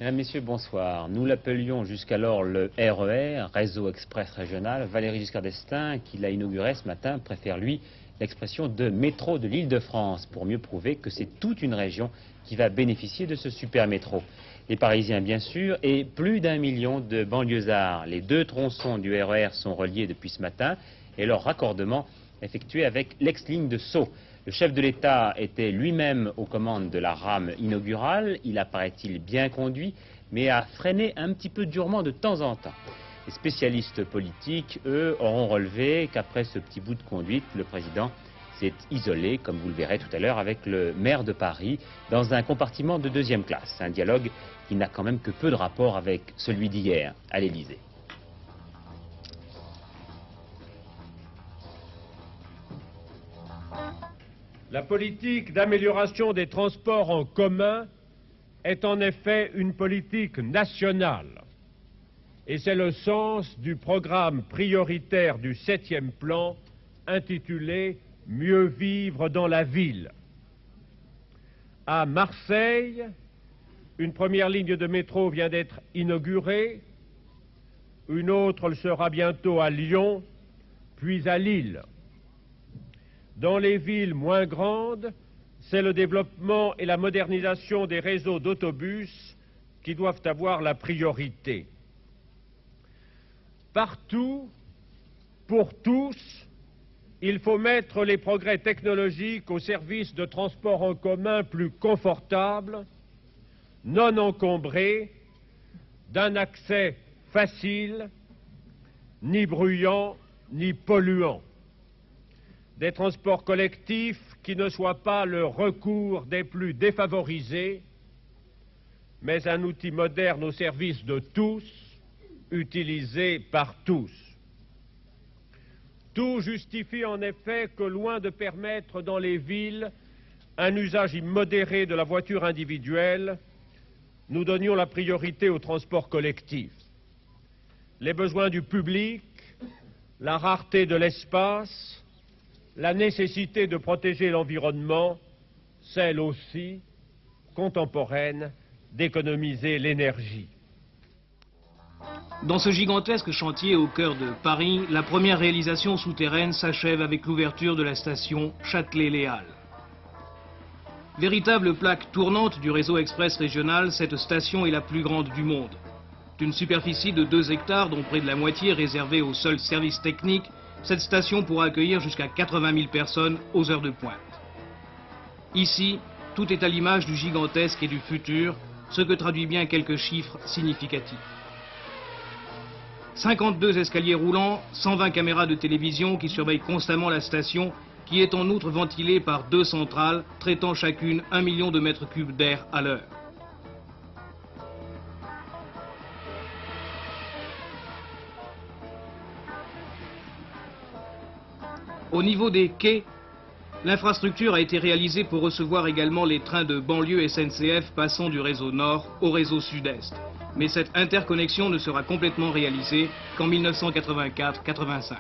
Mesdames, Messieurs, bonsoir. Nous l'appelions jusqu'alors le RER, Réseau Express Régional. Valéry Giscard d'Estaing, qui l'a inauguré ce matin, préfère lui l'expression de métro de l'Île-de-France pour mieux prouver que c'est toute une région qui va bénéficier de ce super métro. Les Parisiens, bien sûr, et plus d'1 million de banlieusards. Les deux tronçons du RER sont reliés depuis ce matin et leur raccordement effectué avec l'ex-ligne de Sceaux. Le chef de l'État était lui-même aux commandes de la rame inaugurale. Il a, paraît-il, bien conduit, mais a freiné un petit peu durement de temps en temps. Les spécialistes politiques, eux, auront relevé qu'après ce petit bout de conduite, le président s'est isolé, comme vous le verrez tout à l'heure, avec le maire de Paris, dans un compartiment de deuxième classe. Un dialogue qui n'a quand même que peu de rapport avec celui d'hier à l'Élysée. La politique d'amélioration des transports en commun est en effet une politique nationale. Et c'est le sens du programme prioritaire du 7e plan intitulé « Mieux vivre dans la ville ». À Marseille, une première ligne de métro vient d'être inaugurée, une autre le sera bientôt à Lyon, puis à Lille. Dans les villes moins grandes, c'est le développement et la modernisation des réseaux d'autobus qui doivent avoir la priorité. Partout, pour tous, il faut mettre les progrès technologiques au service de transports en commun plus confortables, non encombrés, d'un accès facile, ni bruyant, ni polluant. Des transports collectifs qui ne soient pas le recours des plus défavorisés, mais un outil moderne au service de tous, utilisé par tous. Tout justifie en effet que, loin de permettre dans les villes un usage immodéré de la voiture individuelle, nous donnions la priorité au transport collectif. Les besoins du public, la rareté de l'espace, la nécessité de protéger l'environnement, celle aussi, contemporaine, d'économiser l'énergie. Dans ce gigantesque chantier au cœur de Paris, la première réalisation souterraine s'achève avec l'ouverture de la station Châtelet-Les Halles. Véritable plaque tournante du réseau express régional, cette station est la plus grande du monde. D'une superficie de 2 hectares, dont près de la moitié réservée aux seuls services techniques, cette station pourra accueillir jusqu'à 80 000 personnes aux heures de pointe. Ici, tout est à l'image du gigantesque et du futur, ce que traduit bien quelques chiffres significatifs. 52 escaliers roulants, 120 caméras de télévision qui surveillent constamment la station, qui est en outre ventilée par 2 centrales, traitant chacune 1 million de mètres cubes d'air à l'heure. Au niveau des quais, l'infrastructure a été réalisée pour recevoir également les trains de banlieue SNCF passant du réseau nord au réseau sud-est. Mais cette interconnexion ne sera complètement réalisée qu'en 1984-85.